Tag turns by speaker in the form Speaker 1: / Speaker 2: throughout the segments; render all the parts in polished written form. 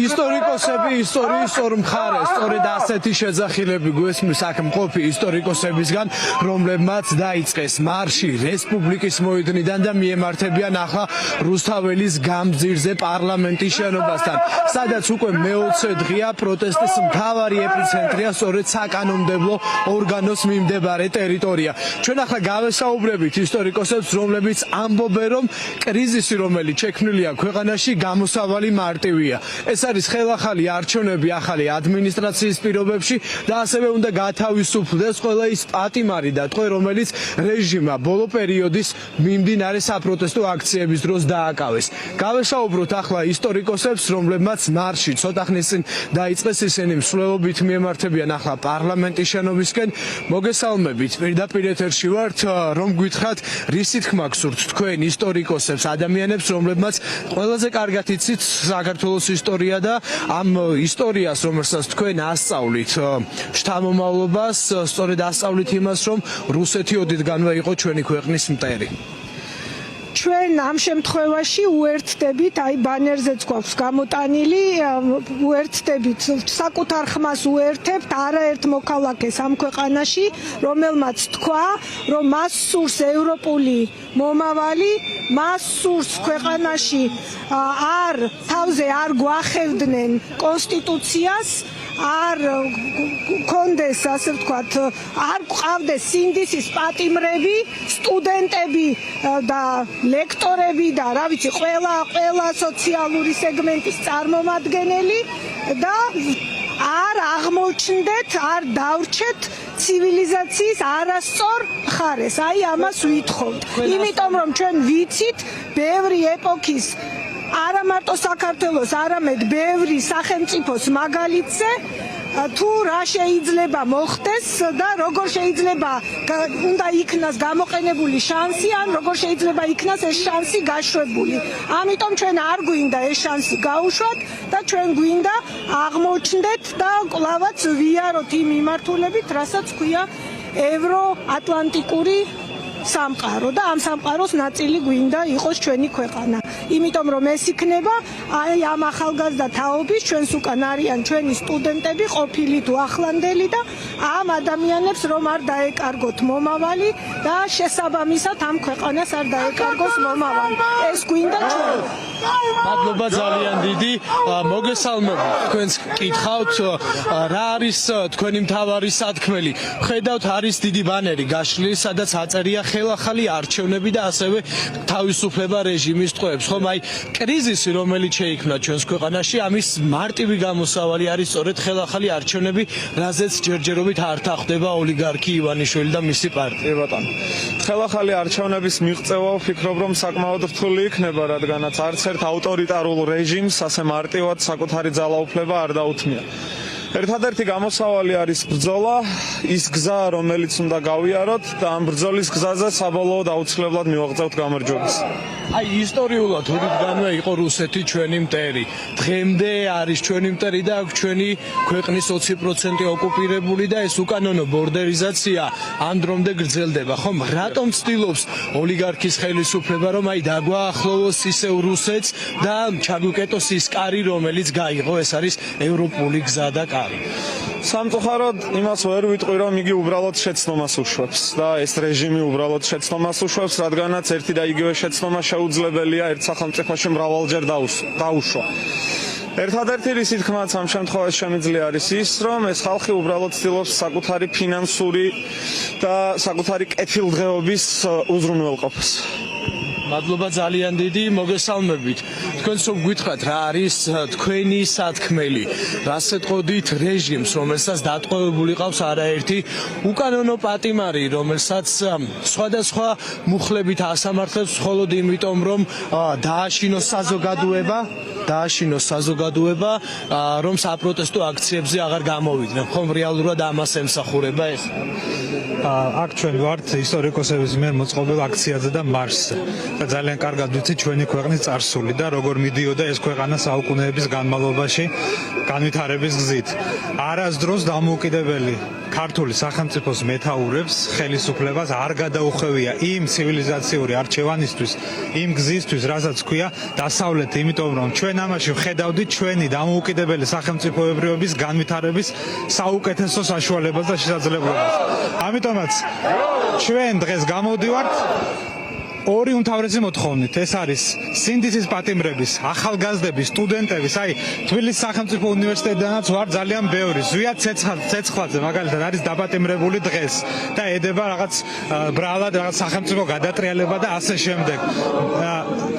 Speaker 1: ისტორიკოსები ისტორიის ორ მხარეს სწორედ ასეთი შეძახილები გვესმის აქ მყოფი ისტორიკოსებისგან, რომლებმაც დაიწყეს მარში რესპუბლიკის მოედნიდან და მიემართებიან ახლა რუსთაველის გამზირზე პარლამენტის შენობასთან, სადაც უკვე მე-20 დღეა პროტესტის მთავარი ეპიცენტრია სწორედ საკანონმდებლო ორგანოს მიმდებარე ტერიტორია. ჩვენ ახლა გავესაუბრებით ისტორიკოსებს, რომლებიც ამბობენ, რომ კრიზისი, რომელიც შექმნილია ქვეყანაში, გამოსავალი მარტივია. ეს არის ხელახალი არჩევნები ახალი ადმინისტრაციის პირობებში და ასევე უნდა გათავისუფლდეს ყველა ის პატიმარი და ტყვე, რომელიც რეჟიმმა ბოლო პერიოდის მიმდინარე საპროტესტო აქციების დროს დააკავეს. გავესაუბროთ ახლა ისტორიკოსებს, რომლებმაც მარში ცოტა ხნის წინ დაიწყეს, ისინი მსვლელობით მიემართებიან ახლა პარლამენტის შენობისკენ. მოგესალმებით, პირდაპირ ეთერში ვართ, რომ გითხრათ, რისი თქმა გსურთ თქვენ ისტორიკოსებს, ადამიანებს, რომლებმაც ყველაზე კარგად იცით საქართველოს ისტორია და ამ ისტორიას, რომელსაც თქვენ ასწავლით შთამომავლობას, სწორედ ასწავლით იმას, რომ რუსეთი ოდითგანვე იყო ჩვენი ქვეყნის მტერი.
Speaker 2: ჩვენ ამ შემთხვევაში უერთდებით, აი ბანერზეც გვაქვს გამოტანილი, უერთდებით საკუთარ ხმას უერთებთ არაერთ მოქალაქეს ამ ქვეყანაში, რომელმაც თქვა, რომ მას სურს ევროპული მომავალი, მას სურს ქვეყანაში თავზე არ გვახევდნენ კონსტიტუციას, არ კონდეს, ასე ვთქვათ, არ ყავდეს სინდისის პატიმრები, სტუდენტები და ლექტორები და რა ვიცი, ყველა სოციალური სეგმენტის წარმომადგენელი და არ აღმოჩნდეთ, არ დავრჩეთ ცივილიზაციის არასწორ მხარეს. აი ამას ვითხოვთ. იმიტომ რომ ჩვენ ვიცით ბევრი ეპოქის არა მარტო საქართველოს, არამედ ბევრი სახელმწიფოს მაგალითზე თუ რა შეიძლება მოხდეს და როგორ შეიძლება უნდა იქნას გამოყენებული შანსი, ან როგორ შეიძლება იქნას ეს შანსი გაშვებული. ამიტომ ჩვენ არ გვინდა ეს შანსი გაუშვათ და ჩვენ გვინდა აღმოჩნდეთ და კლავაც ვიაროთ იმ მიმართულებით, რასაც ქვია ევროატლანტიკური სამყარო და ამ სამყაროს ნაწილი გვინდა იყოს ჩვენი ქვეყანა. იმიტომ რომ ეს იქნება აი ამ ახალგაზრდა თაობის, ჩვენს უკან არიან ჩვენი სტუდენტები, ყოფილი თუ ახლანდელი და ამ ადამიანებს რომ არ დაეკარგოთ მომავალი და შესაბამისად ამ ქვეყანას არ დაეკარგოს მომავალი. ეს გვინდა ჩვენ.
Speaker 1: მადლობა ძალიან დიდი. მოგესალმებით. თქვენს კითხავთ, რა არის თქვენი მთავარი სათქმელი? ხედავთ, არის დიდი ბანერი გაშლილი, სადაც აწერია ხელახალი არჩევნები და ასევე თავისუფლება რეჟიმის ტყვეებს. ხომ აი კრიზისი, რომელიც შეიქმნა ჩვენს ქვეყანაში, ამის მარტივი გამოსავალი არის სწორედ ხელახალი არჩევნები, რაზეც ჯერჯერობით არ თანხდება ოლიგარქი ივანიშვილი და მისი პარტია.
Speaker 3: ბატონო, ხელახალი არჩევნების მიღწევა ვფიქრობ, რომ საკმაოდ რთული იქნება, რადგანაც არც ერთ ავტორიტარულ რეჟიმს ასე მარტივად საკუთარი ძალაუფლება არ დაუთმია. ერთადერთი გამოსავალი არის ბრძოლა, ის გზა, რომელიც უნდა გავიაროთ და ამ ბრძოლის გზაზე საბოლოოდ აუცილებლად მივაღწევთ გამარჯვებას.
Speaker 1: აი ისტორიულად ოდითგანვე იყო რუსეთი ჩვენი მტერი. დღემდე არის ჩვენი მტერი და აქვს ჩვენი ქვეყნის 20% ოკუპირებული და ეს უკანონო ბორდერიზაცია ამ დრომდე გრძელდება. ხომ რატომ ცდილობს ოლიგარქის ხელისუფლება, რომ აი დაგვაახლოვოს ისევ რუსეთს და ჩაგვიკეტოს ის კარი, რომელიც გაიღო, ეს არის ევროპული გზა და კარი.
Speaker 3: სამწუხაროდ იმას ვერ ვიტყვი, რომ იგი უბრალოდ შეცდომას უშვებს და ეს რეჟიმი უბრალოდ შეცდომას უშვებს, რადგანაც ერთი და იგივე შეცდომა შეუძლებელია ერთ სახელმწიფოში მრავალჯერ დაუშვა. ერთადერთი რისი თქმაც ამ შემთხვევაში შემიძლია არის ის, რომ ეს ხალხი უბრალოდ ცდილობს საკუთარი ფინანსური და საკუთარი კეთილდღეობის უზრუნველყოფას.
Speaker 1: მადლობა ძალიან დიდი, მოგესალმებით. თქვენ სულ გითხრათ, რა არის თქვენი სათქმელი, რას ეტყოდით რეჟიმს, რომელსაც დატყვევებული ყავს არაერთი უკანონო პატიმარი, რომელსაც სხვადასხვა მუხლებით ასამართლებს მხოლოდ იმიტომ, რომ დააშინოს საზოგადოება, რომ საპროტესტო აქციებზე აღარ გამოვიდნენ. ხომ რეალურად ამას ემსახურება ეს?
Speaker 4: აქ ჩვენ ვართ ისტორიკოსების მიერ მოწყობილ აქციაზე და მარშზე. და ძალიან კარგად ვიცით ჩვენი ქვეყნის წარსული და როგორ მიდიოდა ეს ქვეყანა საუკუნეების განმავლობაში განვითარების გზით. არასდროს დამოუკიდებელი ქართული სახელმწიფოს მეთაურებს ხელისუფლებას არ გადაუხვევია იმ ცივილიზაციური არჩევანისთვის, იმ გზისთვის, რასაც ქვია დასავლეთი, იმიტომ რომ ჩვენ ამაში ვხედავდით ჩვენი დამოუკიდებელი სახელმწიფოებრიობის განვითარების საუკეთესო საშუალებას და შესაძლებლობას. ამიტომაც ჩვენ დღეს გამოვდივართ ორი უმთავრესი მოთხოვნით. ეს არის სინდისის პატიმრების, ახალგაზრდების, სტუდენტების, თბილისის სახელმწიფო უნივერსიტეტიდანაც ვარ ძალიან ბევრი. ზვია ცეცხლაძე მაგალითად არის დაპატიმრებული დღეს და ედება რაღაც ბრალად რაღაც სახელმწიფო გადატრიალება და ასე შემდეგ.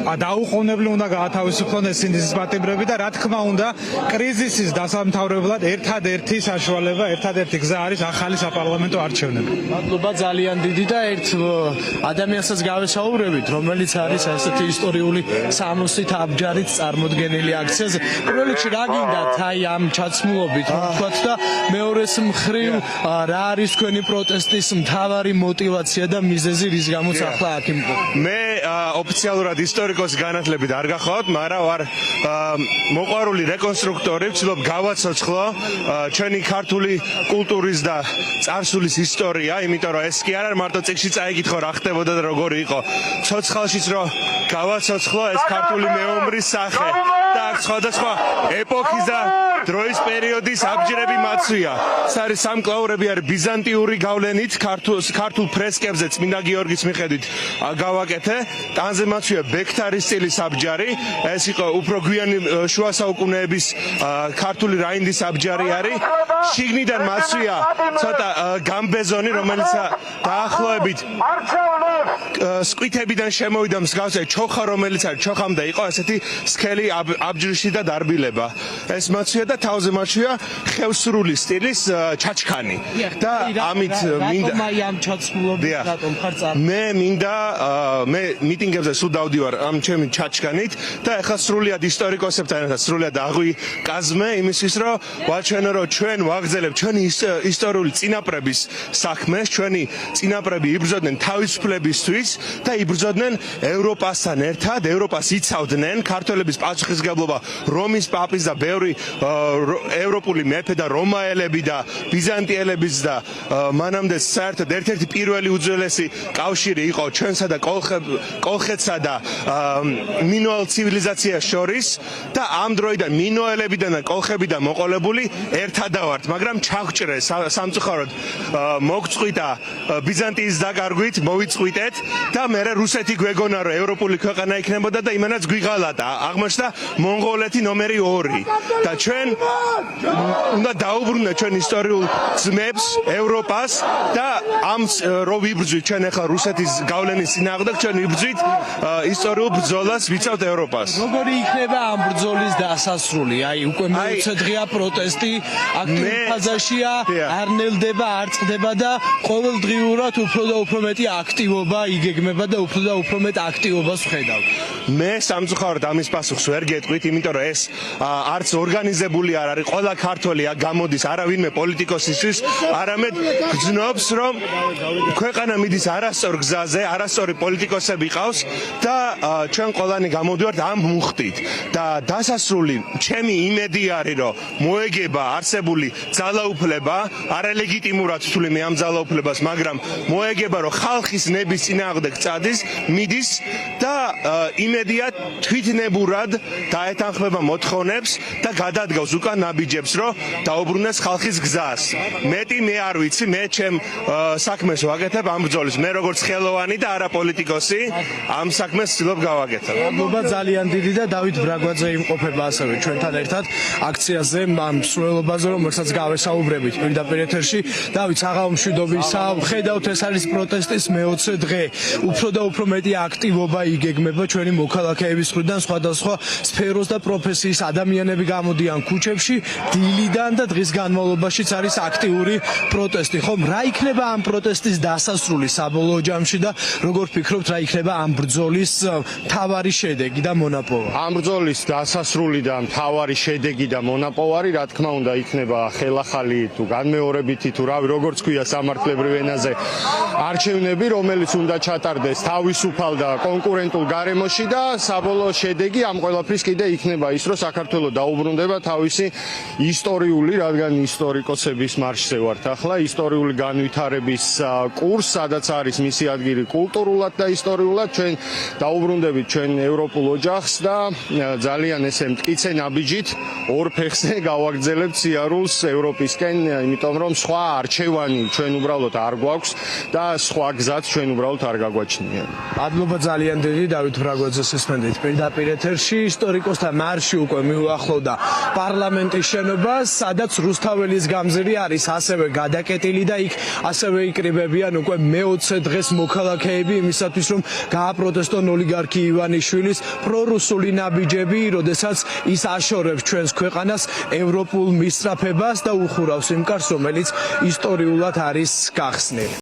Speaker 4: დაუყოვნებლივ უნდა გაათავისუფლონ ეს სინდისის პატიმრები და რა თქმა უნდა კრიზისის დასამთავრებლად ერთადერთი საშუალება, ერთადერთი გზა არის ახალი საპარლამენტო არჩევნები.
Speaker 1: მადლობა ძალიან დიდი და ერთ ადამიანსაც გავესაუბრებით, რომელიც არის ასეთი ისტორიული 60 აბჯარით წარმოდგენილი აქციაზე. პირველ რიგში რა გინდათ ამ ჩაცმულობით რომ ვთქვათ და მეორეს მხრივ რა არის თქვენი პროტესტის მთავარი мотиваცია და მიზეზი რის გამოც ახლა აქ იმყოფ?
Speaker 5: მე ოფიციალურად ისტორიკოსი განათლებით არ გახლავთ, მაგრამ ვარ მოყვარული რეკონსტრუქტორი, ვცდილობ გავაცოცხლო ჩვენი ქართული კულტურის და წარსულის ისტორია, იმიტომ რომ ეს კი არ არის მარტო წიგნში წაიკითხო რა ხდებოდა და როგორი იყო. ცოცხალშიც რომ გავაცოცხლო ეს ქართული მეომრის სახე და აქ სხვადასხვა ეპოქის და დროის პერიოდის აბჯრები მაცვია. ეს არის სამკლაურები არის ბიზანტიური გავლენით ქართულ ფრესკებზე წმინდა გიორგის მიხედვით გავაკეთე. ტანზე მაცვია ბექთარის სტილის აბჯარი. ეს იყო უფრო გვიანი შუა საუკუნეების ქართული რაინდის აბჯარი არის. შიგნიდან მაცვია ცოტა გამბეზონი, რომელიც დაახლოებით სკვითებიდან შემოვიდა მსგავსი ჩოხა, რომელიც არის ჩოხამდე იყო ესეთი სქელი აბჯრიში და დარბილება. ეს მაცვია და თავზე მაცვია ხევსრული სტილის ჩაჩქანი. და ამით მინდა
Speaker 1: ამ ჩაცმულობით რატომ ხარ
Speaker 5: მე მინდა მე მიტინგებზე სულ დავდივარ ამ ჩემი ჩაჩქანით და ეხლა სრულიად ისტორიკოსებთან ერთად სრულიად აღვიკაზმე იმისთვის რომ ვაჩვენო რომ ჩვენ ვაგრძელებთ ჩვენი ისტორიული წინაპრების საქმეს, ჩვენი წინაპრები იბრძოდნენ თავისუფლებისთვის და იბრძოდნენ ევროპასთან ერთად, ევროპას იცავდნენ, ქართველების პასუხისმგებლობა რომის პაპის და ბევრი ევროპული მეფე და რომაელები და ბიზანტიელებიც და მანამდე საერთოდ ერთ-ერთი პირველი უძველესი კავშირი იყო ჩვენსა და კოლხეთსა და მინოელ ცივილიზაციას შორის და ამ დროიდან მინოელებიდან და კოლხებიდან მოყოლებული ერთადავართ, მაგრამ ჩაგვჭრეს სამწუხაროდ მოგწყვიტა ბიზანტიის დაკარგვით, მოვიწყვიტეთ და მე რუსეთი გვეგონა რომ ევროპული ქვეყანა იქნებოდა და იმანაც გვიღალატა. აღმოჩნდა მონღოლეთი ნომერი 2 და ჩვენ უნდა დაუბრუნდეთ ჩვენ ისტორიულ ძმებს ევროპას და ამ რო ვიბრძვით ჩვენ ახლა რუსეთის გავლენის წინააღმდეგ, ჩვენ ვიბრძვით ისტორიულ ბრძოლას ვიცავთ ევროპას.
Speaker 1: როგორი იქნება ამ ბრძოლის დასასრული? უკვე მეოცე დღეა პროტესტი, აქტიურ ფაზაშია, არ ნელდება, არ წყდება და ყოველდღიურად უფრო და უფრო მეტი აქტივობა იგეგმება და უფრო და უფრო მეტ აქტივობას ვხედავ.
Speaker 5: მე სამწუხაროდ ამის პასუხს ვერ გეტყვით, იმიტომ რომ ეს არც ორგანიზებული არ არის, ყველა ქართველი აქ გამოდის, არავინმე პოლიტიკოსისთვის, არამედ გძნობს, რომ ქვეყანა მიდის არასწორ გზაზე, არასწორი პოლიტიკოსები ყავს და ჩვენ ყველანი გამოდივართ ამ მუხტით და დასასრული ჩემი იმედი არის, რომ მოეგება არსებული ძალაუფლება, არალეგიტიმურად ვთვლი მე ამ ძალაუფლებას, მაგრამ მოეგება, რომ ხალხის ნების წინააღმდეგ წადის, მიდის და იმედია თვითნებურად დაეთანხმება მოთხოვნებს და გადადგავს უკან ნაბიჯებს, რომ დაუბრუნდეს ხალხის გზას. მეტი მე არ ვიცი, მე ჩემ საქმეს ვაკეთებ ამ ბრძოლის. მე როგორც ხელოვანი და არა პოლიტიკოსი ამ საქმეს ვცდილობ გავაკეთო.
Speaker 1: მადლობა ძალიან დიდი და დავით ბრაგვაძე იმყოფება ასევე ჩვენთან ერთად აქციაზე, ამ მსვლელობაზე, რომელსაც გავესაუბრებით პირდაპირ ეთერში. დავით, საღამო მშვიდობისა, ხედავთ ეს არის პროტესტის მეოცე დღე. უფრო და უფრო მეტი აქტივობა იგეგმება ჩვენი მოქალაქეების მხრიდან, სხვადასხვა სფეროს და პროფესიის ადამიანები გამოდიან ქუჩებში, დილიდან და დღის განმავლობაშიც არის აქტიური პროტესტი. ხომ რა იქნება ამ პროტესტის დასასრული საბოლოო ჯამში და როგორ ფიქრობთ რა იქნება ამ ბრძოლის მთავარი შედეგი და მონაპოვარი?
Speaker 6: ამ ბრძოლის დასასრული და მთავარი შედეგი და მონაპოვარი რა თქმა უნდა იქნება ხელახალი თუ განმეორებითი თუ რავი როგორც ქვია სამართლებრივ ენაზე არჩევნები, რომელიც უნდა ჩატარდეს თავისუფალ და კონკურენტულ გარემოში და საბოლოო შედეგი ამ ყველაფრის კიდე იქნება ის, რომ საქართველოს დაუბრუნდება თავისი ისტორიული, რადგან ისტორიკოსების მარშზე ვართ ახლა, ისტორიული განვითარების კურსს, სადაც არის მისი ადგილი კულტურულად და ისტორიულად, ჩვენ დაუბრუნდებით ჩვენ ევროპულ ოჯახს და ძალიან ესე მტკიცე ნაბიჯით ორ ფეხზე გავაგრძელებთ სიარულს ევროპისკენ, იმიტომ რომ სხვა არჩევანი ჩვენ უბრალოდ არ გვაქვს და სხვა გზაც ჩვენ უბრალოდ არ გაგვაჩნია.
Speaker 1: მადლობა ძალიან დიდი დავით ბრაგვაძეს ესმენდით პირდაპირ ეთერში ისტორიკოსთა მარში უკვე მიუახლოვდა პარლამენტის შენობას, სადაც რუსთაველის გამზირი არის ასევე გადაკეტილი და იქ ასევე იკრიბებიან უკვე მე-20 დღეს მოქალაქეები იმისათვის რომ გააპროტესტონ ოლიგარქი ივანიშვილის პრორუსული ნაბიჯები, როდესაც ის აშორებს ჩვენს ქვეყანას ევროპულ მისწრაფებას და უხურავს იმ კარს, რომელიც ისტორიულად არის გახსნილი.